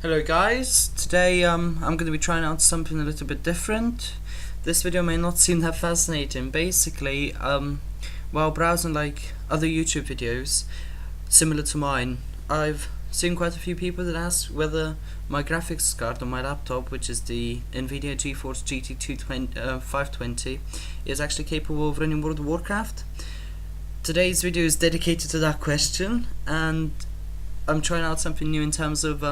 Hello guys, today I'm going to be trying out something a little bit different. This video may not seem that fascinating. Basically, while browsing like other YouTube videos similar to mine, I've seen quite a few people that ask whether my graphics card on my laptop, which is the Nvidia GeForce GT 520, is actually capable of running World of Warcraft. Today's video is dedicated to that question, and I'm trying out something new in terms of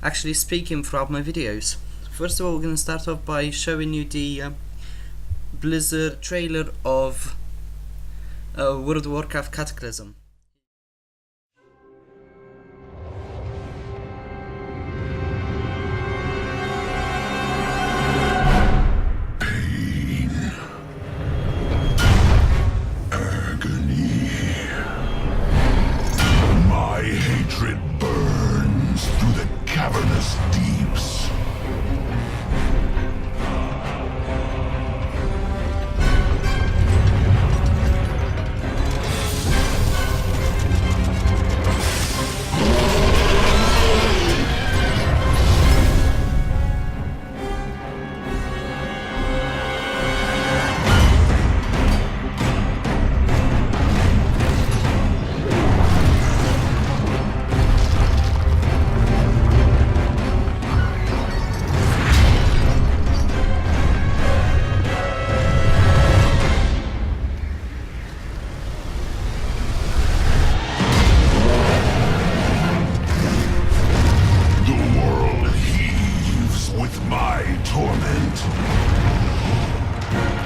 actually speaking throughout my videos. First of all, we're going to start off by showing you the Blizzard trailer of World of Warcraft Cataclysm. Hatred burns through the cavernous deeps.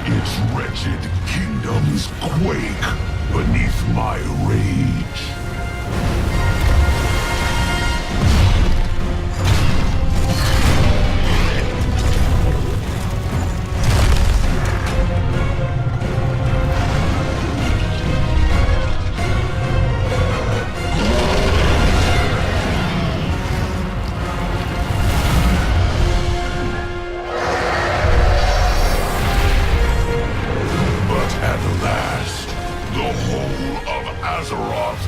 Its wretched kingdoms quake beneath my rage.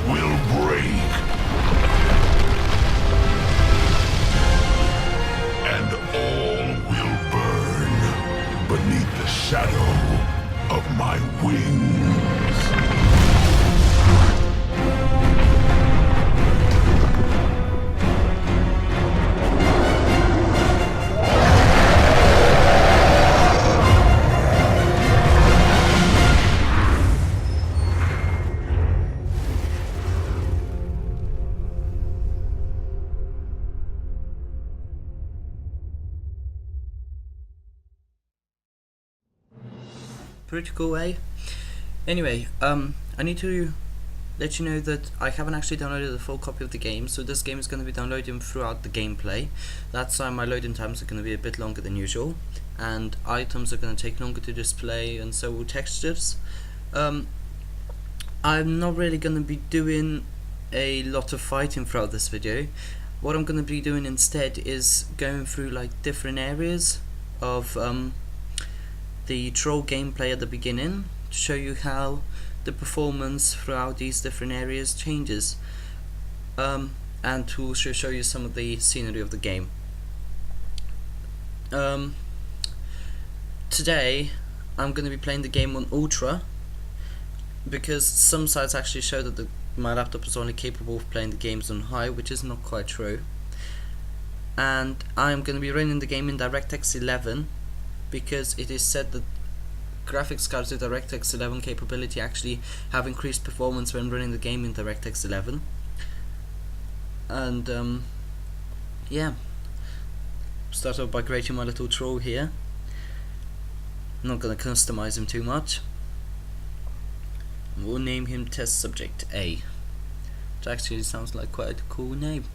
Will break, and all will burn beneath the shadow of my wings. Pretty cool, eh? Anyway, I need to let you know that I haven't actually downloaded the full copy of the game, so this game is going to be downloading throughout the gameplay. That's why my loading times are going to be a bit longer than usual, and items are going to take longer to display, and so will textures. I'm not really going to be doing a lot of fighting throughout this video. What I'm going to be doing instead is going through like different areas of the troll gameplay at the beginning to show you how the performance throughout these different areas changes, and to also show you some of the scenery of the game. Today I'm going to be playing the game on Ultra because some sites actually show that my laptop is only capable of playing the games on high, which is not quite true, and I'm going to be running the game in DirectX 11 because it is said that graphics cards with DirectX 11 capability actually have increased performance when running the game in DirectX 11. And yeah, start off by creating my little troll here. I'm not going to customize him too much. We'll name him Test Subject A, which actually sounds like quite a cool name.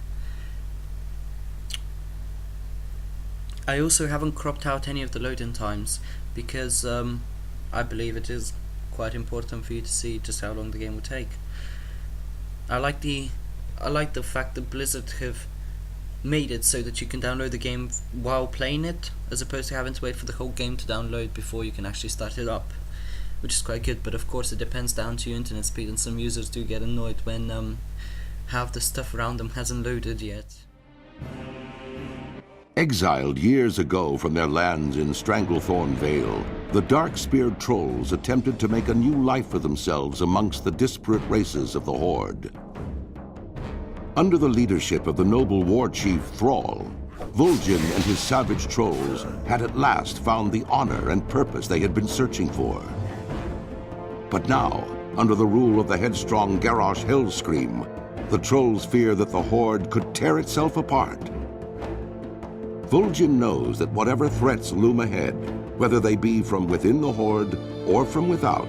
I also haven't cropped out any of the loading times because I believe it is quite important for you to see just how long the game will take. I like the fact that Blizzard have made it so that you can download the game while playing it, as opposed to having to wait for the whole game to download before you can actually start it up, which is quite good. But of course it depends down to your internet speed, and some users do get annoyed when half the stuff around them hasn't loaded yet. Exiled years ago from their lands in Stranglethorn Vale, the dark-speared trolls attempted to make a new life for themselves amongst the disparate races of the Horde. Under the leadership of the noble war chief Thrall, Vol'jin and his savage trolls had at last found the honor and purpose they had been searching for. But now, under the rule of the headstrong Garrosh Hellscream, the trolls fear that the Horde could tear itself apart. Vol'jin knows that whatever threats loom ahead, whether they be from within the Horde or from without,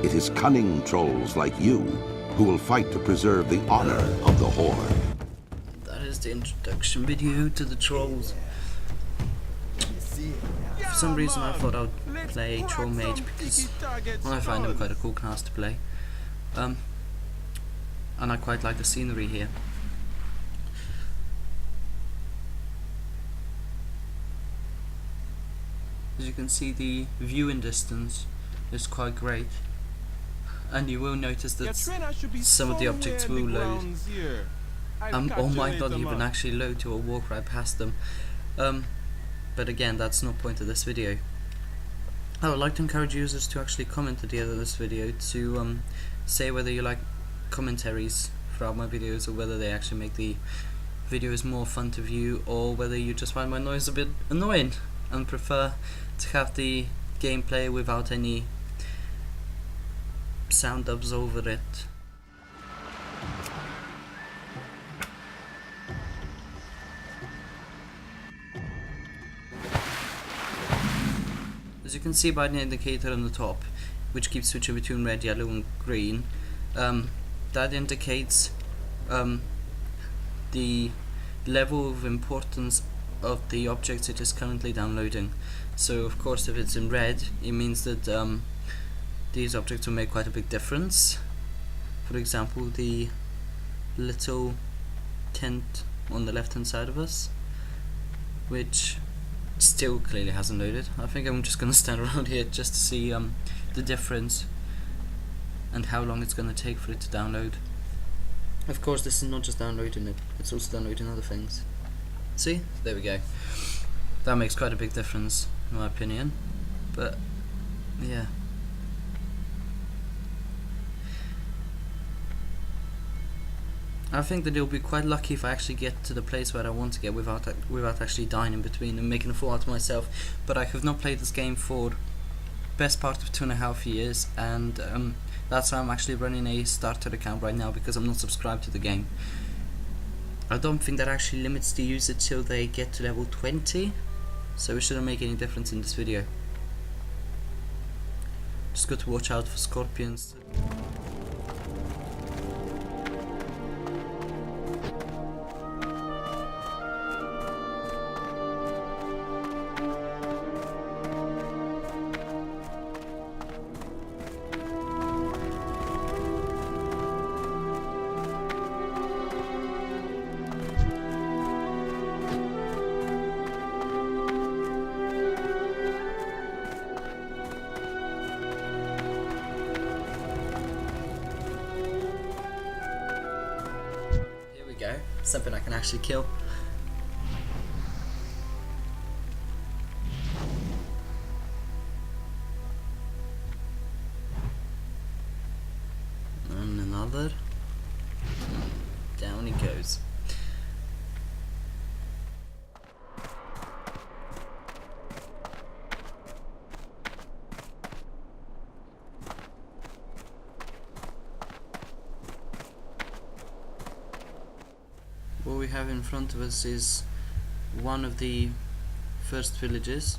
it is cunning trolls like you who will fight to preserve the honor of the Horde. That is the introduction video to the trolls. For some reason I thought I would play Troll Mage because I find him quite a cool class to play. And I quite like the scenery here. As you can see, the view in distance is quite great, and you will notice that some of the objects will load or might not even actually load till a walk right past them. But again, that's not the point of this video. I would like to encourage users to actually comment at the end of this video to say whether you like commentaries throughout my videos, or whether they actually make the videos more fun to view, or whether you just find my noise a bit annoying and prefer to have the gameplay without any sound dubs over it. As you can see by the indicator on the top, which keeps switching between red, yellow and green, that indicates the level of importance of the objects it is currently downloading. So of course, if it's in red, it means that these objects will make quite a big difference. For example, the little tent on the left hand side of us, which still clearly hasn't loaded. I think I'm just going to stand around here just to see the difference and how long it's going to take for it to download. Of course, this is not just downloading it, it's also downloading other things. See? There we go. That makes quite a big difference, in my opinion. But, yeah. I think that it'll be quite lucky if I actually get to the place where I want to get without actually dying in between and making a fool out of myself. But I have not played this game for best part of 2.5 years, and that's why I'm actually running a starter account right now, because I'm not subscribed to the game. I don't think that actually limits the user till they get to level 20, so it shouldn't make any difference in this video. Just got to watch out for scorpions. Something I can actually kill. And another. Down he goes. What we have in front of us is one of the first villages.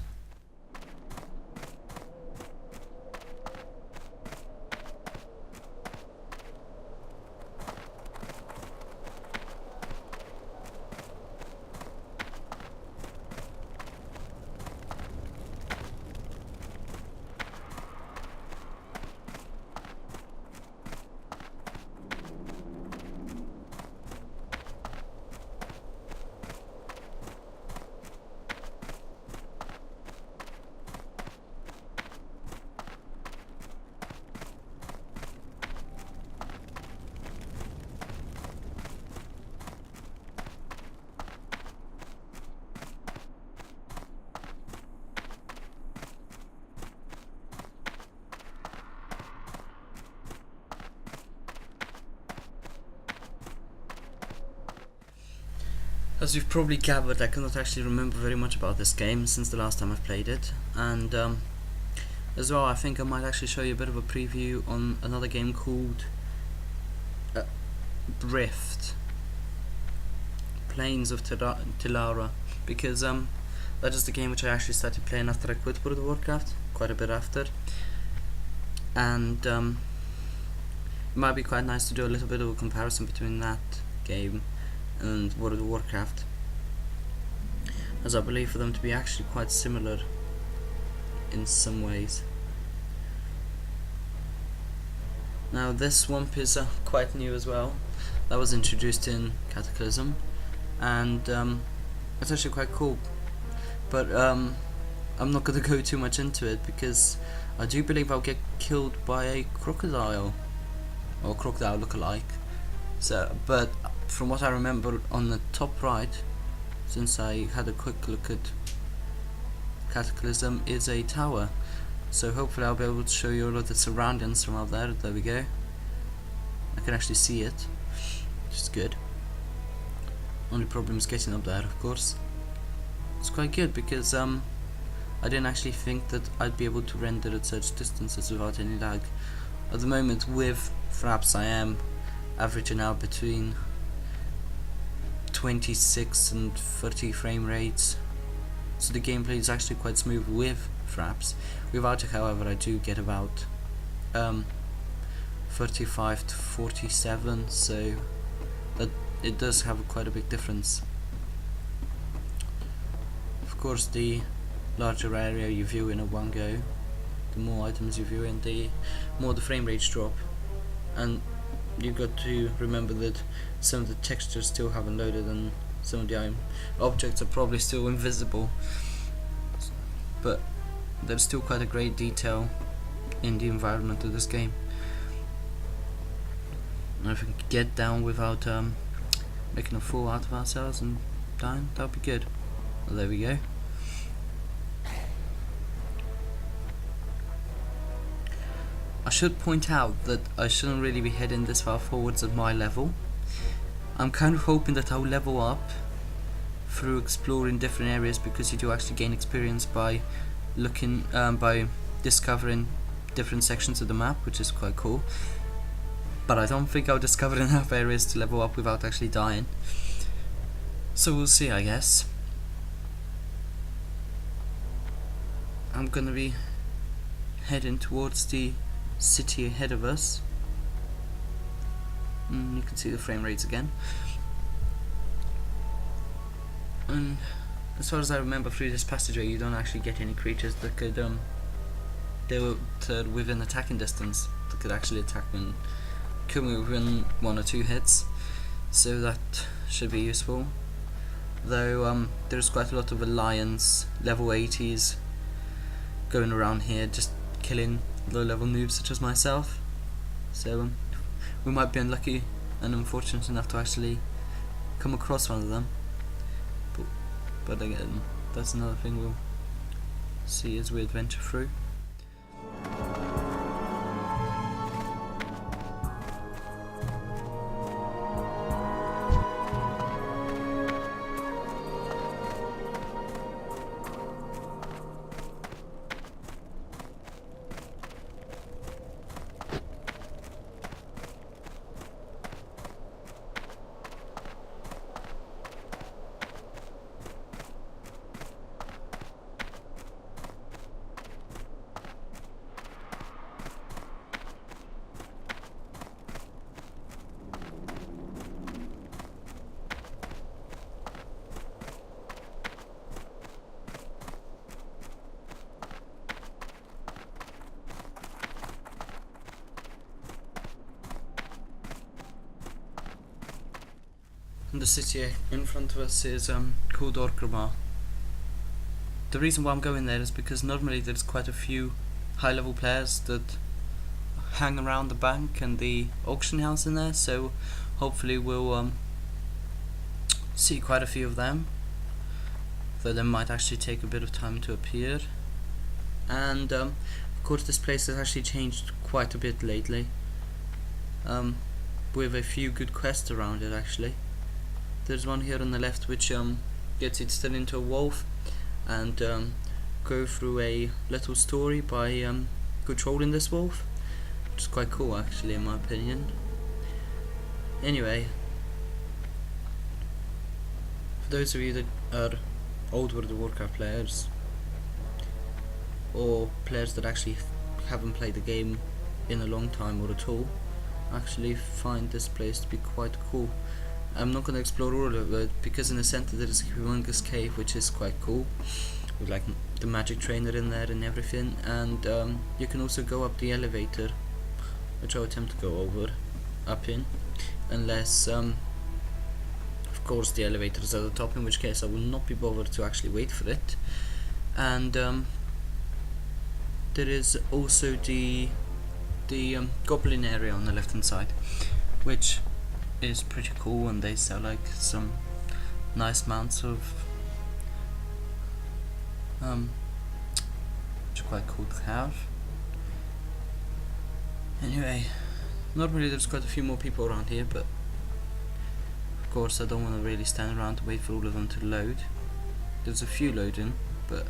As you've probably gathered, I cannot actually remember very much about this game since the last time I've played it, and as well I think I might actually show you a bit of a preview on another game called Rift, Plains of Tilara, because that is the game which I actually started playing after I quit World of Warcraft, quite a bit after, and it might be quite nice to do a little bit of a comparison between that game and World of Warcraft, as I believe for them to be actually quite similar in some ways. Now this swamp is quite new as well. That was introduced in Cataclysm, and it's actually quite cool, but I'm not going to go too much into it because I do believe I'll get killed by a crocodile, or crocodile look-alike. So, but from what I remember on the top right, since I had a quick look at Cataclysm, is a tower. So hopefully I'll be able to show you all of the surroundings from out there. There we go. I can actually see it, which is good. Only problem is getting up there, of course. It's quite good because I didn't actually think that I'd be able to render at such distances without any lag. At the moment with fraps I am averaging out between 26 and 30 frame rates, so the gameplay is actually quite smooth with fraps. Without it, however, I do get about 35 to 47, so that it does have quite a big difference. Of course, the larger area you view in a one go, the more items you view in, the more the frame rates drop, and you've got to remember that some of the textures still haven't loaded and some of the objects are probably still invisible, but there's still quite a great detail in the environment of this game. And if we can get down without making a fool out of ourselves and dying, that would be good. Well, there we go. I should point out that I shouldn't really be heading this far forwards at my level. I'm kind of hoping that I'll level up through exploring different areas, because you do actually gain experience by looking, by discovering different sections of the map, which is quite cool. But I don't think I'll discover enough areas to level up without actually dying. So we'll see, I guess. I'm gonna be heading towards the city ahead of us. You can see the frame rates again. And as far as I remember, through this passageway you don't actually get any creatures that could they were within attacking distance, that could actually attack when coming within 1 or 2 hits, so that should be useful. Though there's quite a lot of alliance level 80s going around here just killing low level noobs such as myself, so we might be unlucky and unfortunate enough to actually come across one of them, but again, that's another thing we'll see as we adventure through. And the city in front of us is called Orgrimmar. The reason why I'm going there is because normally there's quite a few high level players that hang around the bank and the auction house in there, so hopefully we'll see quite a few of them, though they might actually take a bit of time to appear. And of course this place has actually changed quite a bit lately, with a few good quests around it actually. There's one here on the left which gets it turned into a wolf and go through a little story by controlling this wolf, which is quite cool actually in my opinion. Anyway, for those of you that are old World of Warcraft players, or players that actually haven't played the game in a long time or at all, actually find this place to be quite cool. I'm not going to explore all of it because in the center there is a humongous cave which is quite cool, with like the magic trainer in there and everything, and you can also go up the elevator, which I'll attempt to go up in, unless of course the elevator is at the top, in which case I will not be bothered to actually wait for it. And there is also the goblin area on the left hand side, which is pretty cool, and they sell like some nice amounts of which are quite cool to have. Anyway, normally there's quite a few more people around here, but of course I don't want to really stand around to wait for all of them to load. There's a few loading, but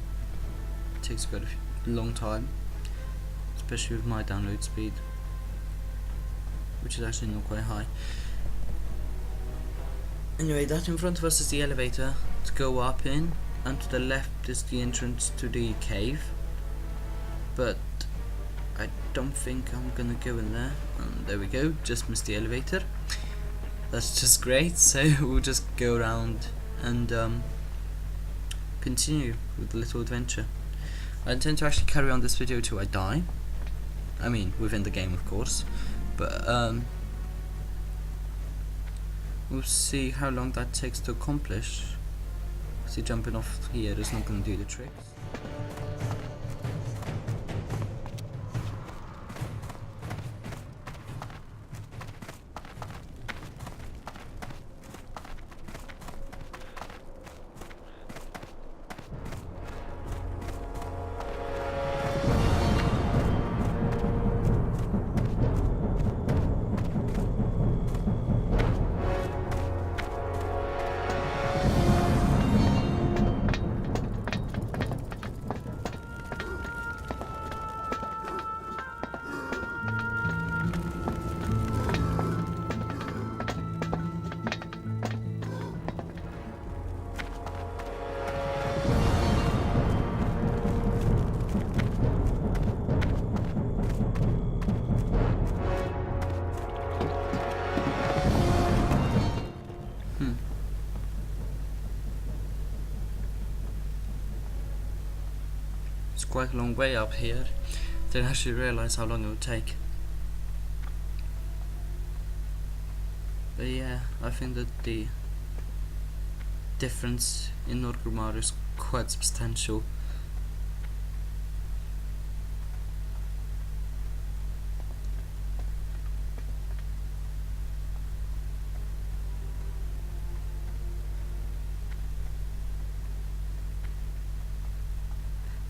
it takes quite a long time, especially with my download speed, which is actually not quite high. Anyway, that in front of us is the elevator to go up in, and to the left is the entrance to the cave, but I don't think I'm gonna go in there. There we go, just missed the elevator. That's just great, so we'll just go around and continue with the little adventure. I intend to actually carry on this video till I die. I mean, within the game of course, but we'll see how long that takes to accomplish. See, jumping off here is not going to do the trick. It's quite a long way up here. Didn't actually realise how long it would take. But yeah, I think that the difference in Orgrimmar is quite substantial.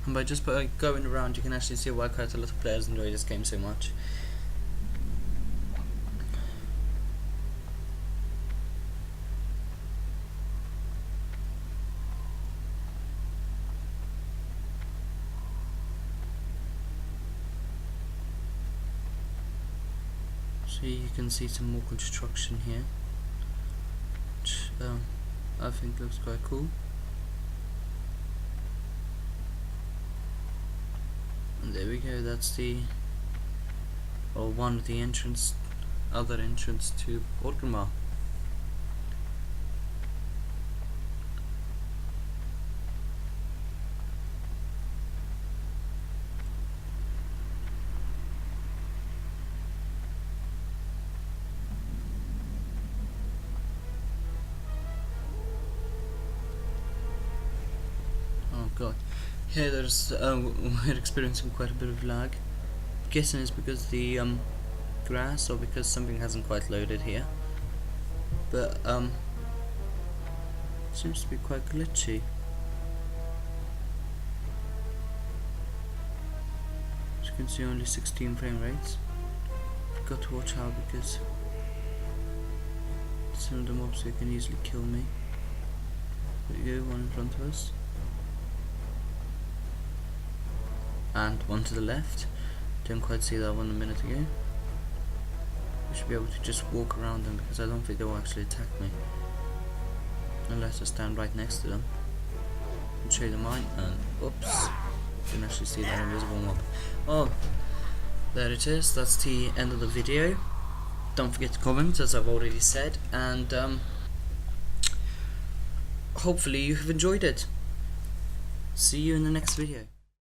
And by just going around, you can actually see why quite a lot of players enjoy this game so much. So you can see some more construction here, which I think looks quite cool. And there we go, that's the, or one of the other entrance to Orgrimmar. Oh god. Here there's we're experiencing quite a bit of lag. I'm guessing it's because the grass, or because something hasn't quite loaded here. But seems to be quite glitchy. As you can see, only 16 frame rates. I've got to watch out because some of the mobs who can easily kill me. There you go, one in front of us. And one to the left. Didn't quite see that one a minute ago. We should be able to just walk around them because I don't think they will actually attack me. Unless I stand right next to them. And show them mine, and oops. Didn't actually see that invisible mob. Oh, there it is. That's the end of the video. Don't forget to comment, as I've already said, and hopefully you have enjoyed it. See you in the next video.